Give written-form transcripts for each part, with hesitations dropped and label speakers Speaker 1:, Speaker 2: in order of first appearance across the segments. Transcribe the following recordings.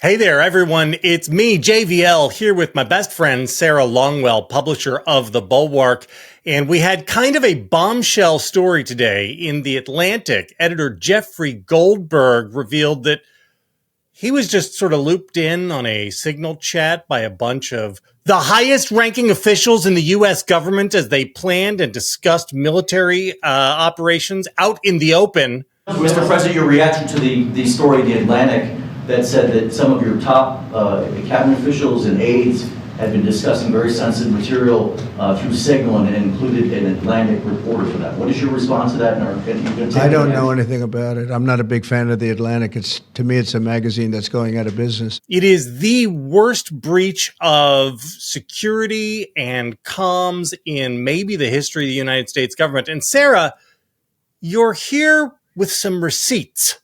Speaker 1: Hey there, everyone. It's me, JVL, here with my best friend, Sarah Longwell, publisher of the Bulwark. And we had kind of a bombshell story today in The Atlantic. Editor Jeffrey Goldberg revealed that he was just sort of looped in on a Signal chat by a bunch of the highest ranking officials in the U.S. government as they planned and discussed military operations out in the open.
Speaker 2: Mr. President, your reaction to the story in The Atlantic that said that some of your top cabinet officials and aides had been discussing very sensitive material through Signal and included an Atlantic reporter for that. What is your response to that?
Speaker 3: I don't know anything about it. I'm not a big fan of The Atlantic. To me, it's a magazine that's going out of business.
Speaker 1: It is the worst breach of security and comms in maybe the history of the United States government. And Sarah, you're here with some receipts.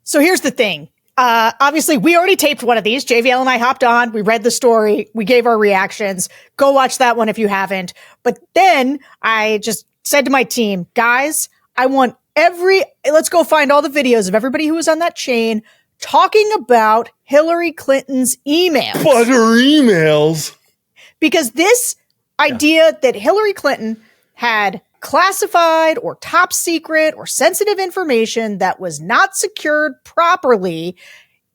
Speaker 4: So here's the thing. Obviously, we already taped one of these. JVL and I hopped on. We read the story. We gave our reactions. Go watch that one if you haven't. But then I just said to my team, guys, I want let's go find all the videos of everybody who was on that chain talking about Hillary Clinton's emails.
Speaker 1: But her emails.
Speaker 4: Because this idea that Hillary Clinton had classified or top secret or sensitive information that was not secured properly,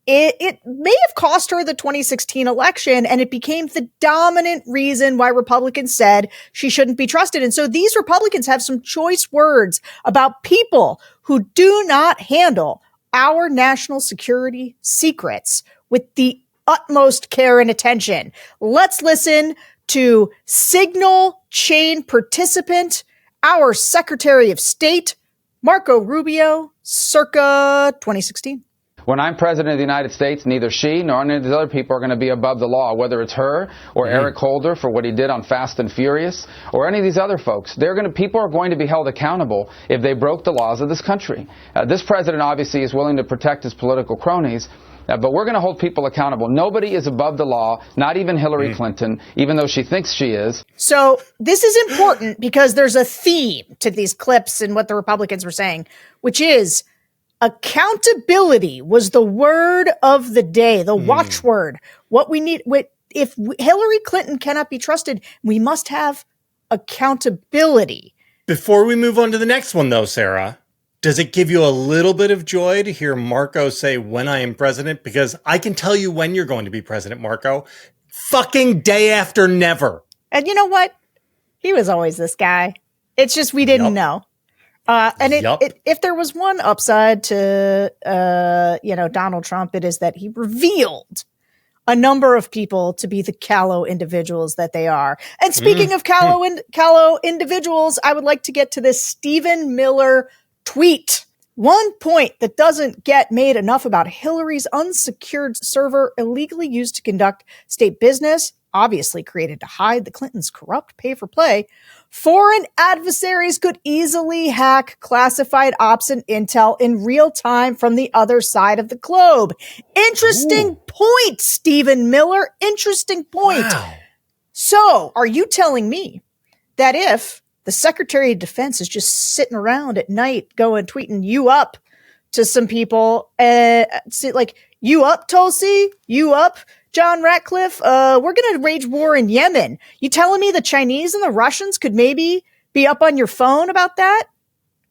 Speaker 4: it may have cost her the 2016 election, and it became the dominant reason why Republicans said she shouldn't be trusted. And so these Republicans have some choice words about people who do not handle our national security secrets with the utmost care and attention. Let's listen to Signal chain participant, our Secretary of State, Marco Rubio, circa 2016.
Speaker 5: When I'm president of the United States, neither she nor any of these other people are going to be above the law, whether it's her or Eric Holder for what he did on Fast and Furious or any of these other folks. People are going to be held accountable if they broke the laws of this country. This president obviously is willing to protect his political cronies. But we're going to hold people accountable. Nobody is above the law, not even Hillary Clinton, even though she thinks she is.
Speaker 4: So this is important because there's a theme to these clips and what the Republicans were saying, which is accountability was the word of the day, the watchword. What we need, if Hillary Clinton cannot be trusted, we must have accountability.
Speaker 1: Before we move on to the next one, though, Sarah, does it give you a little bit of joy to hear Marco say, when I am president? Because I can tell you when you're going to be president, Marco. Fucking day after never.
Speaker 4: And you know what? He was always this guy. It's just we didn't know. If there was one upside to, Donald Trump, it is that he revealed a number of people to be the callow individuals that they are. And speaking of callow individuals, I would like to get to this Stephen Miller tweet. One point that doesn't get made enough about Hillary's unsecured server illegally used to conduct state business, obviously created to hide the Clintons' corrupt pay-for-play. Foreign adversaries could easily hack classified ops and intel in real time from the other side of the globe. Interesting point, Stephen Miller. Interesting point. Wow. So, are you telling me that if the Secretary of Defense is just sitting around at night tweeting you up to some people, like, you up, Tulsi? You up, John Ratcliffe? We're going to wage war in Yemen. You telling me the Chinese and the Russians could maybe be up on your phone about that?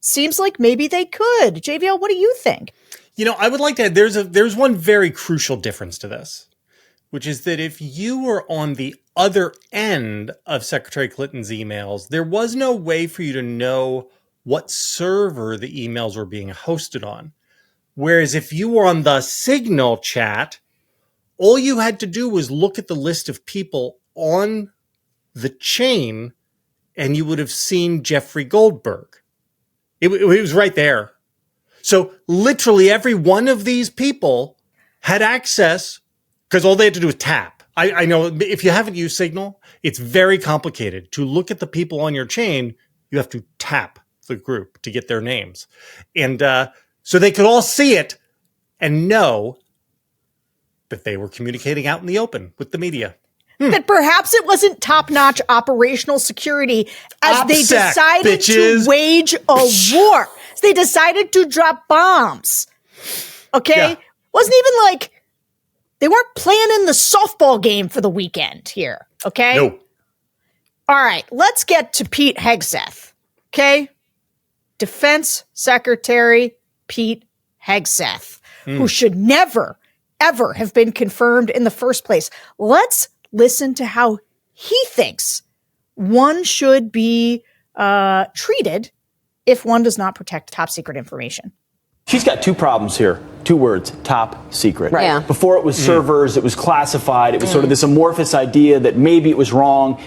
Speaker 4: Seems like maybe they could. JVL, what do you think?
Speaker 1: I would like to add, there's one very crucial difference to this, which is that if you were on the other end of Secretary Clinton's emails, there was no way for you to know what server the emails were being hosted on. Whereas if you were on the Signal chat, all you had to do was look at the list of people on the chain and you would have seen Jeffrey Goldberg. It was right there. So literally every one of these people had access because all they had to do was tap. I know if you haven't used Signal, it's very complicated. To look at the people on your chain, you have to tap the group to get their names. And so they could all see it and know that they were communicating out in the open with the media.
Speaker 4: That perhaps it wasn't top-notch operational security as they decided to wage a war. They decided to drop bombs. Okay? Yeah. Wasn't even like They weren't planning the softball game for the weekend here. Okay.
Speaker 1: No.
Speaker 4: All right. Let's get to Pete Hegseth. Okay. Defense Secretary Pete Hegseth, who should never, ever have been confirmed in the first place. Let's listen to how he thinks one should be treated if one does not protect top secret information.
Speaker 6: She's got two problems here. Two words, top secret.
Speaker 7: Right. Yeah.
Speaker 6: Before it was servers, it was classified. It was sort of this amorphous idea that maybe it was wrong.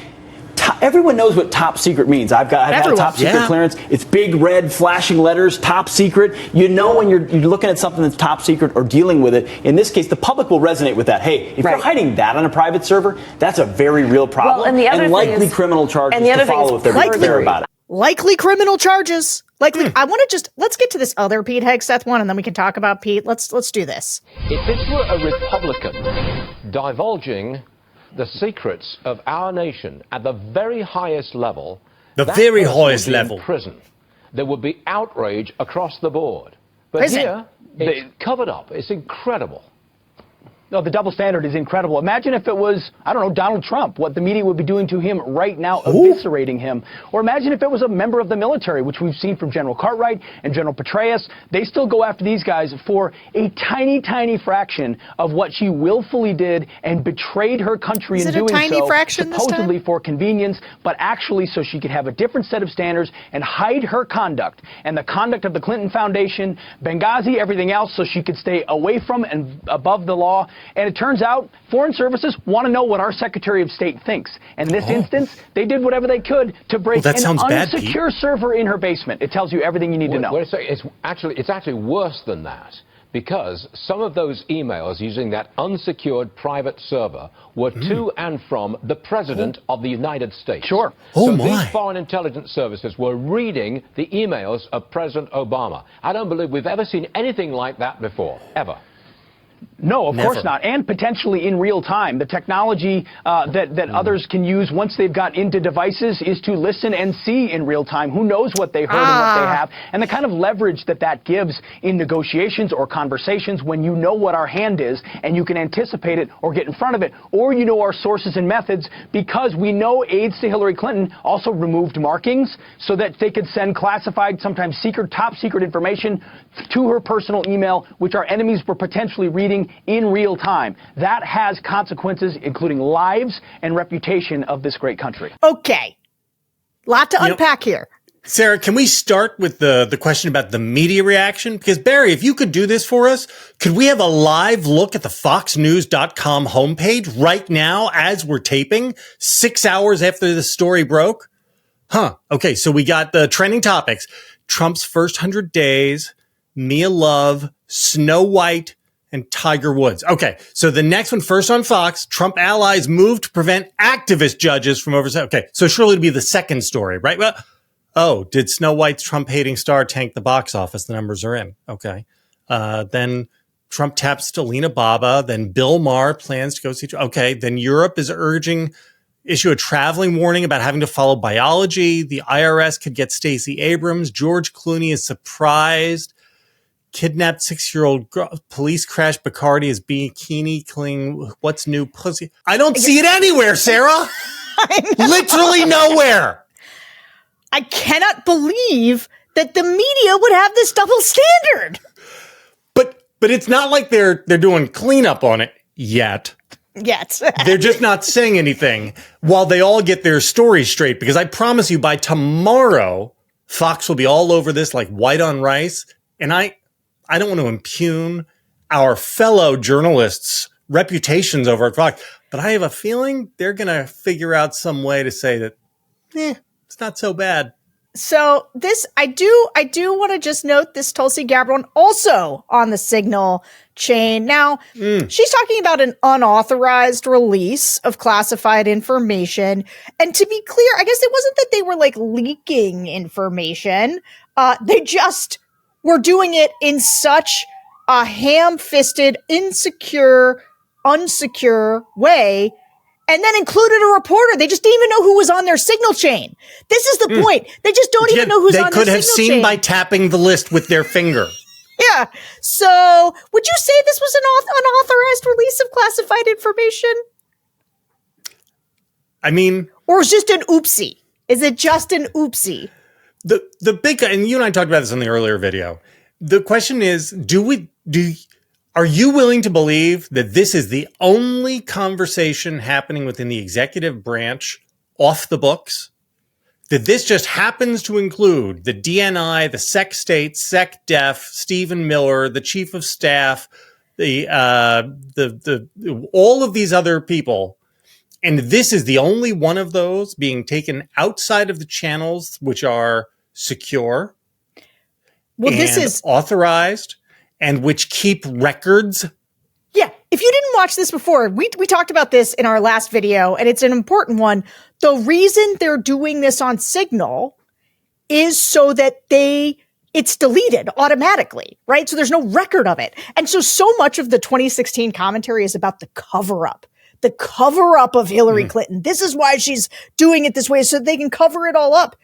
Speaker 6: Everyone knows what top secret means. I've had a top secret clearance. It's big red flashing letters, top secret. You know when you're looking at something that's top secret or dealing with it. In this case, the public will resonate with that. Hey, if you're hiding that on a private server, that's a very real problem.
Speaker 7: Well, and the other
Speaker 6: likely criminal charges to follow if they're clear about it.
Speaker 4: Likely criminal charges. Likely. I want to let's get to this other Pete Hegseth one, and then we can talk about Pete. Let's do this.
Speaker 8: If this were a Republican divulging the secrets of our nation at the very highest level,
Speaker 1: the very highest level,
Speaker 8: in prison, there would be outrage across the board. But
Speaker 4: Prison.
Speaker 8: here, it's covered up. It's incredible.
Speaker 9: No, the double standard is incredible. Imagine if it was, I don't know, Donald Trump, what the media would be doing to him right now, eviscerating him. Or imagine if it was a member of the military, which we've seen from General Cartwright and General Petraeus. They still go after these guys for a tiny, tiny fraction of what she willfully did and betrayed her country in doing so, supposedly for convenience, but actually so she could have a different set of standards and hide her conduct and the conduct of the Clinton Foundation, Benghazi, everything else, so she could stay away from and above the law. And it turns out foreign services want to know what our Secretary of State thinks. In this instance, they did whatever they could to break an unsecure server in her basement. It tells you everything you need to know.
Speaker 8: Wait a second. It's actually worse than that, because some of those emails using that unsecured private server were to and from the President of the United States.
Speaker 9: Sure.
Speaker 8: So these foreign intelligence services were reading the emails of President Obama. I don't believe we've ever seen anything like that before, ever.
Speaker 9: No, of course not. And potentially in real time. The technology that others can use once they've got into devices is to listen and see in real time. Who knows what they heard and what they have. And the kind of leverage that gives in negotiations or conversations when you know what our hand is and you can anticipate it or get in front of it, or you know our sources and methods, because we know aides to Hillary Clinton also removed markings so that they could send classified, sometimes secret, top secret information to her personal email, which our enemies were potentially reading in real time. That has consequences, including lives and reputation of this great country.
Speaker 4: Okay. Lot to unpack here.
Speaker 1: Sarah, can we start with the question about the media reaction? Because Barry, if you could do this for us, could we have a live look at the foxnews.com homepage right now as we're taping, 6 hours after the story broke? Okay, so we got the trending topics. Trump's first 100 days, Mia Love, Snow White, and Tiger Woods. Okay, so the next one, first on Fox, Trump allies move to prevent activist judges from oversight. Okay, so surely it'd be the second story, right? Well, did Snow White's Trump-hating star tank the box office? The numbers are in. Okay. Then Trump taps Alina Baba. Then Bill Maher plans to go see. Okay, then Europe is issue a traveling warning about having to follow biology. The IRS could get Stacey Abrams. George Clooney is surprised. Kidnapped 6-year-old girl. Police crash Bacardi as bikini cling. What's new pussy? I don't see it anywhere, Sarah. Literally nowhere.
Speaker 4: I cannot believe that the media would have this double standard.
Speaker 1: But it's not like they're doing cleanup on it yet.
Speaker 4: Yes.
Speaker 1: They're just not saying anything while they all get their stories straight, because I promise you by tomorrow, Fox will be all over this like white on rice. And I don't want to impugn our fellow journalists' reputations over at Fox, but I have a feeling they're going to figure out some way to say that, it's not so bad.
Speaker 4: So this, I do want to just note this Tulsi Gabbard one also on the Signal chain. Now, she's talking about an unauthorized release of classified information. And to be clear, I guess it wasn't that they were like leaking information. They just were doing it in such a ham-fisted, insecure, unsecure way, and then included a reporter. They just didn't even know who was on their Signal chain. This is the point. They just don't even know who's on their Signal chain.
Speaker 1: They could have seen by tapping the list with their finger.
Speaker 4: Yeah. So would you say this was an unauthorized release of classified classified information?
Speaker 1: I mean,
Speaker 4: or is it just an oopsie? Is it just an oopsie?
Speaker 1: The big, and you and I talked about this in the earlier video. The question is, are you willing to believe that this is the only conversation happening within the executive branch off the books? That this just happens to include the DNI, the Sec State, Sec Def, Stephen Miller, the Chief of Staff, all of these other people, and this is the only one of those being taken outside of the channels which are secure, this is authorized, and which keep records.
Speaker 4: Yeah, if you didn't watch this before, we talked about this in our last video, and it's an important one. The reason they're doing this on Signal is so that it's deleted automatically, right? So there's no record of it. And so much of the 2016 commentary is about the cover-up of Hillary Clinton. This is why she's doing it this way, so they can cover it all up.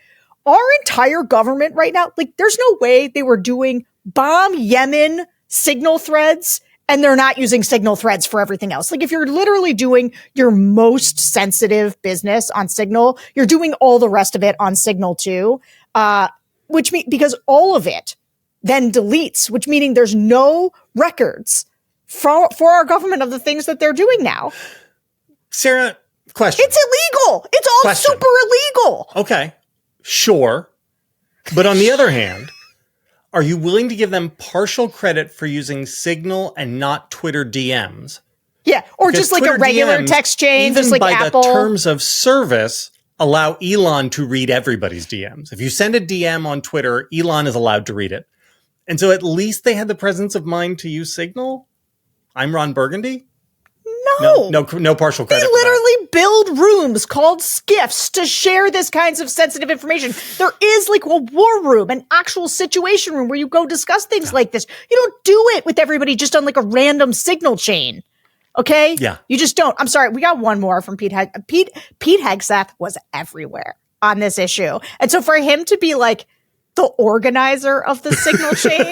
Speaker 4: Our entire government right now, like, there's no way they were doing bomb Yemen Signal threads and they're not using Signal threads for everything else. Like, if you're literally doing your most sensitive business on Signal, you're doing all the rest of it on Signal too, which means because all of it then deletes, which meaning there's no records for our government of the things that they're doing now.
Speaker 1: Sarah, question.
Speaker 4: It's illegal. It's all super illegal.
Speaker 1: Okay, sure. But on the other hand, are you willing to give them partial credit for using Signal and not Twitter DMs?
Speaker 4: Yeah, or because just like Twitter a regular DMs, text chain, just like by Apple.
Speaker 1: The terms of service, allow Elon to read everybody's DMs. If you send a DM on Twitter, Elon is allowed to read it. And so at least they had the presence of mind to use Signal? I'm Ron Burgundy? No partial credit.
Speaker 4: They literally build rooms called skiffs to share this kinds of sensitive information. There is like a war room, an actual situation room where you go discuss things like this. You don't do it with everybody just on like a random Signal chain. Okay?
Speaker 1: Yeah.
Speaker 4: You just don't. I'm sorry. We got one more from Pete Hegseth was everywhere on this issue. And so for him to be like the organizer of the Signal chain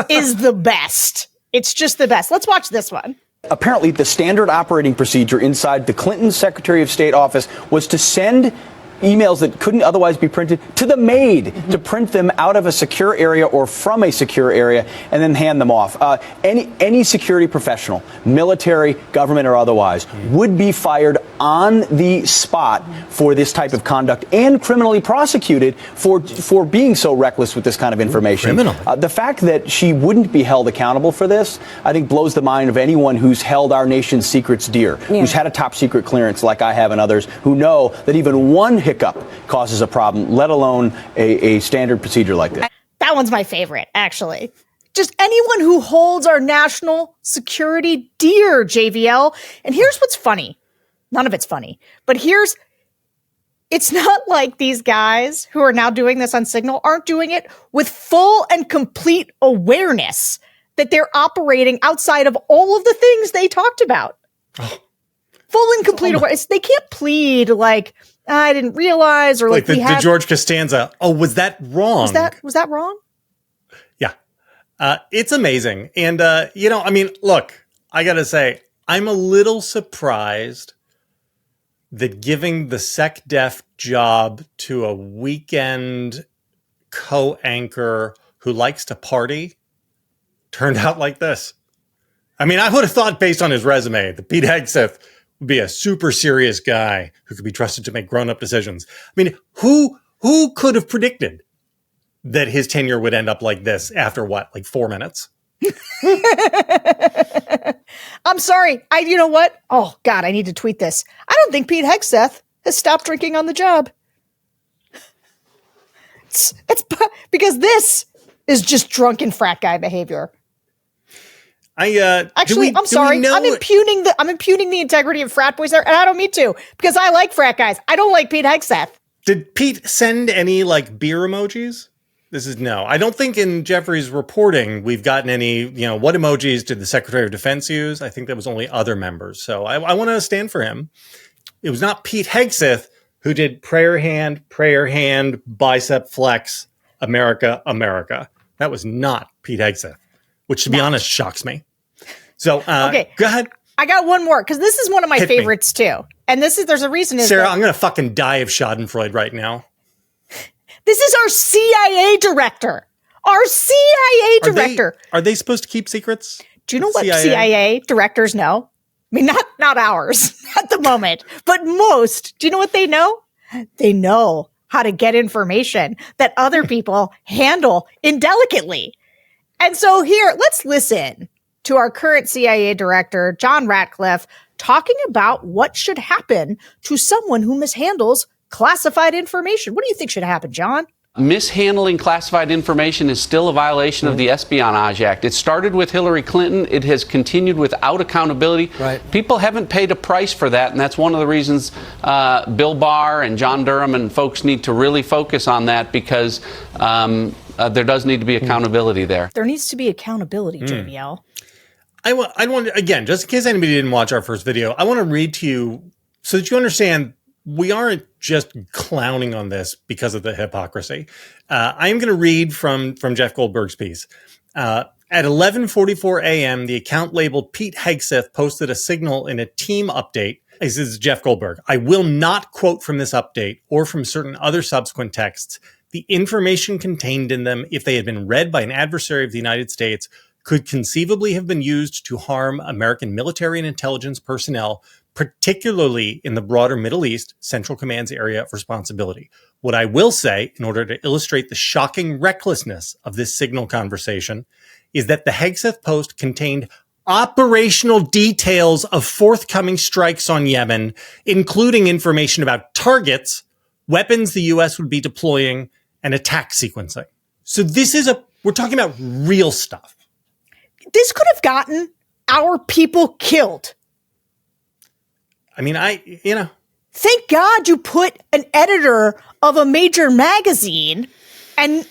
Speaker 4: is the best. It's just the best. Let's watch this one.
Speaker 6: Apparently, the standard operating procedure inside the Clinton Secretary of State office was to send emails that couldn't otherwise be printed to the maid to print them out of a secure area or from a secure area and then hand them off. Any security professional, military, government, or otherwise, would be fired on the spot for this type of conduct and criminally prosecuted for being so reckless with this kind of information. The fact that she wouldn't be held accountable for this, I think, blows the mind of anyone who's held our nation's secrets dear, who's had a top secret clearance like I have and others, who know that even one hiccup causes a problem, let alone a standard procedure like this.
Speaker 4: That one's my favorite, actually. Just anyone who holds our national security dear, JVL. And here's what's funny. None of it's funny. But it's not like these guys who are now doing this on Signal aren't doing it with full and complete awareness that they're operating outside of all of the things they talked about. Full and complete awareness. They can't plead like, I didn't realize, or like
Speaker 1: the George Costanza. Oh, was that wrong?
Speaker 4: Was that wrong?
Speaker 1: Yeah. It's amazing. And, I mean, look, I got to say, I'm a little surprised that giving the SecDef job to a weekend co-anchor who likes to party turned out like this. I mean, I would have thought based on his resume that Pete Hegseth would be a super serious guy who could be trusted to make grown-up decisions. I mean, who could have predicted that his tenure would end up like this after what, like 4 minutes?
Speaker 4: I'm sorry. You know what? Oh, God, I need to tweet this. I don't think Pete Hegseth has stopped drinking on the job. It's because this is just drunken frat guy behavior. I'm sorry. I'm impugning the integrity of frat boys there, and I don't mean to, because I like frat guys. I don't like Pete Hegseth.
Speaker 1: Did Pete send any like beer emojis? No. I don't think in Jeffrey's reporting we've gotten any, what emojis did the Secretary of Defense use? I think that was only other members. So I want to stand for him. It was not Pete Hegseth who did prayer hand, bicep flex, America, America. That was not Pete Hegseth, which to be honest shocks me. So,
Speaker 4: okay.
Speaker 1: Go ahead.
Speaker 4: I got one more because this is one of my
Speaker 1: Hit me.
Speaker 4: favorites too. And there's a reason.
Speaker 1: Sarah, I'm going to fucking die of Schadenfreude right now.
Speaker 4: This is our CIA director. Our CIA director.
Speaker 1: Are they supposed to keep secrets?
Speaker 4: Do you know what CIA directors know? I mean, not ours at the moment, but most. Do you know what they know? They know how to get information that other people handle indelicately. And so here, let's listen to our current CIA director, John Ratcliffe, talking about what should happen to someone who mishandles classified information. What do you think should happen, John?
Speaker 7: Mishandling classified information is still a violation of the Espionage Act. It started with Hillary Clinton. It has continued without accountability.
Speaker 10: Right.
Speaker 7: People haven't paid a price for that, and that's one of the reasons Bill Barr and John Durham and folks need to really focus on that, because there does need to be accountability there.
Speaker 4: There needs to be accountability, JVL.
Speaker 1: I want again, just in case anybody didn't watch our first video, I want to read to you so that you understand we aren't just clowning on this because of the hypocrisy. I am going to read from Jeff Goldberg's piece. At 11:44 a.m., the account labeled Pete Hegseth posted a signal in a team update. This is Jeff Goldberg. I will not quote from this update or from certain other subsequent texts. The information contained in them, if they had been read by an adversary of the United States, could conceivably have been used to harm American military and intelligence personnel, particularly in the broader Middle East, Central Command's area of responsibility. What I will say, in order to illustrate the shocking recklessness of this signal conversation, is that the Hegseth post contained operational details of forthcoming strikes on Yemen, including information about targets, weapons the U.S. would be deploying, and attack sequencing. So we're talking about real stuff.
Speaker 4: This could have gotten our people killed.
Speaker 1: I mean,
Speaker 4: Thank God you put an editor of a major magazine and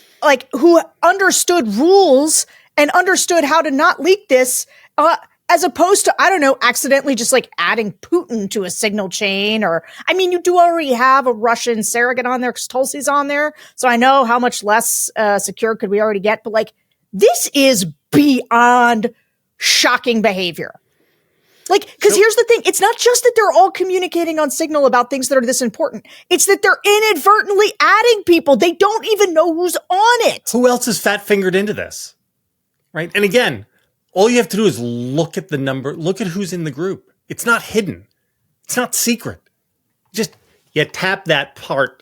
Speaker 4: who understood rules and understood how to not leak this, as opposed to, I don't know, accidentally just adding Putin to a signal chain. Or, I mean, you do already have a Russian surrogate on there because Tulsi's on there. So I know how much less secure could we already get. But this is beyond shocking behavior. Because here's the thing. It's not just that they're all communicating on Signal about things that are this important. It's that they're inadvertently adding people. They don't even know who's on it.
Speaker 1: Who else is fat-fingered into this? Right? And again, all you have to do is look at the number. Look at who's in the group. It's not hidden. It's not secret. Just, you tap that part.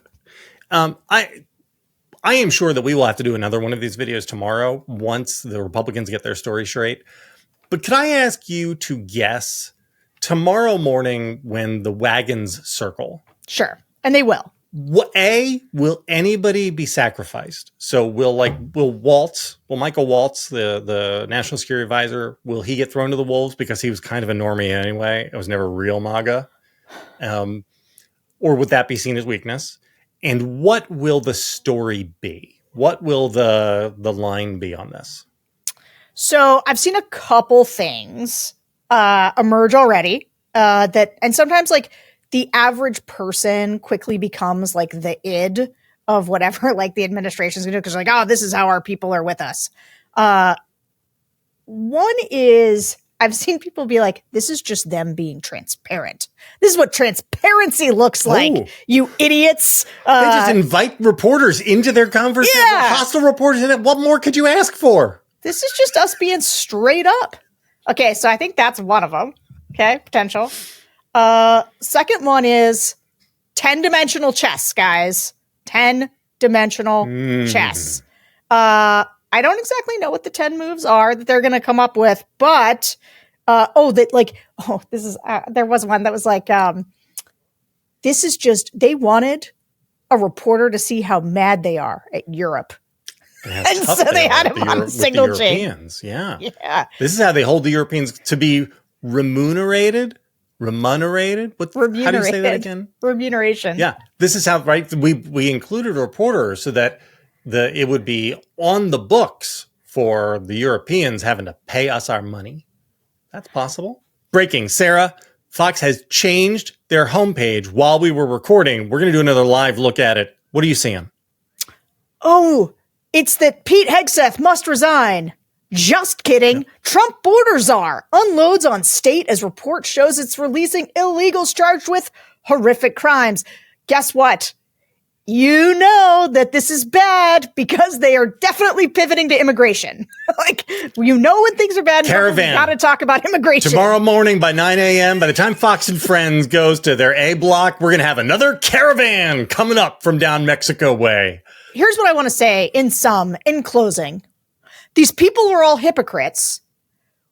Speaker 1: I am sure that we will have to do another one of these videos tomorrow once the Republicans get their story straight. But could I ask you to guess tomorrow morning when the wagons circle?
Speaker 4: Sure. And they will.
Speaker 1: Will anybody be sacrificed? So will Michael Waltz, the National Security Advisor, will he get thrown to the wolves because he was kind of a normie anyway? It was never real MAGA. Or would that be seen as weakness? And what will the story be? What will the line be on this?
Speaker 4: So I've seen a couple things emerge already and sometimes the average person quickly becomes the id of whatever the administration's going to do because oh, this is how our people are with us. One is I've seen people be this is just them being transparent. This is what transparency looks like, you idiots.
Speaker 1: They just invite reporters into their conversation.
Speaker 4: Yeah.
Speaker 1: Hostile reporters in it. What more could you ask for?
Speaker 4: This is just us being straight up. Okay, so I think that's one of them. Okay, potential. Second one is 10-dimensional chess, guys. 10-dimensional chess. I don't exactly know what the 10 moves are that they're going to come up with, but there was one that was this is just, they wanted a reporter to see how mad they are at Europe. And so they had him on the signal chain.
Speaker 1: Yeah. This is how they hold the Europeans to be remunerated. Remunerated? How do you say that again?
Speaker 4: Remuneration.
Speaker 1: Yeah. This is how, right? We included a reporter so that it would be on the books for the Europeans having to pay us our money. That's possible. Breaking. Sarah, Fox has changed their homepage while we were recording. We're going to do another live look at it. What are you seeing?
Speaker 4: Oh, it's that Pete Hegseth must resign. Just kidding. Trump border czar unloads on state as report shows it's releasing illegals charged with horrific crimes. Guess what? You know that this is bad because they are definitely pivoting to immigration. When things are bad,
Speaker 1: Caravan.
Speaker 4: We got to talk about immigration.
Speaker 1: Tomorrow morning by 9 a.m., by the time Fox and Friends goes to their A block, we're going to have another caravan coming up from down Mexico way.
Speaker 4: Here's what I want to say in closing. These people are all hypocrites.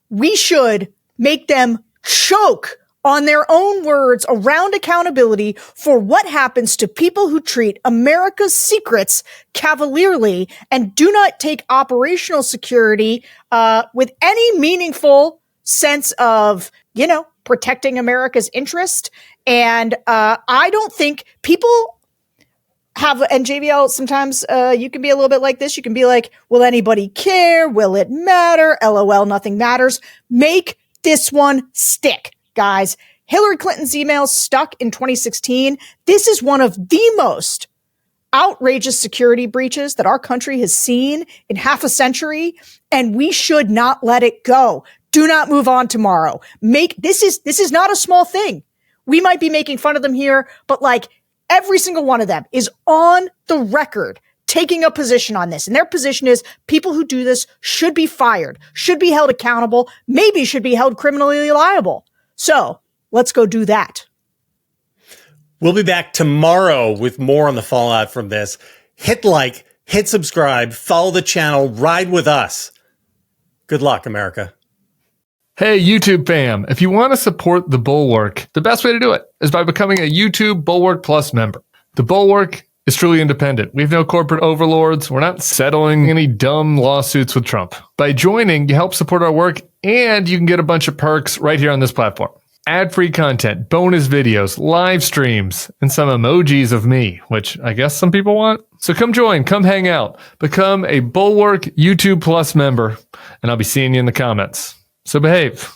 Speaker 4: We should make them choke on their own words around accountability for what happens to people who treat America's secrets cavalierly and do not take operational security with any meaningful sense of, protecting America's interest. And I don't think people and JVL, sometimes you can be a little bit like this. You can be like, will anybody care? Will it matter? LOL, nothing matters. Make this one stick, guys. Hillary Clinton's emails stuck in 2016. This is one of the most outrageous security breaches that our country has seen in half a century, and we should not let it go. Do not move on tomorrow. This is not a small thing. We might be making fun of them here, but every single one of them is on the record taking a position on this. And their position is people who do this should be fired, should be held accountable, maybe should be held criminally liable. So let's go do that.
Speaker 1: We'll be back tomorrow with more on the fallout from this. Hit like, hit subscribe, follow the channel, ride with us. Good luck, America.
Speaker 10: Hey, YouTube fam, if you want to support the Bulwark, the best way to do it is by becoming a YouTube Bulwark Plus member. The Bulwark is truly independent. We have no corporate overlords. We're not settling any dumb lawsuits with Trump. By joining, you help support our work, and you can get a bunch of perks right here on this platform. Ad-free content, bonus videos, live streams, and some emojis of me, which I guess some people want. So come join, come hang out, become a Bulwark YouTube Plus member, and I'll be seeing you in the comments. So behave.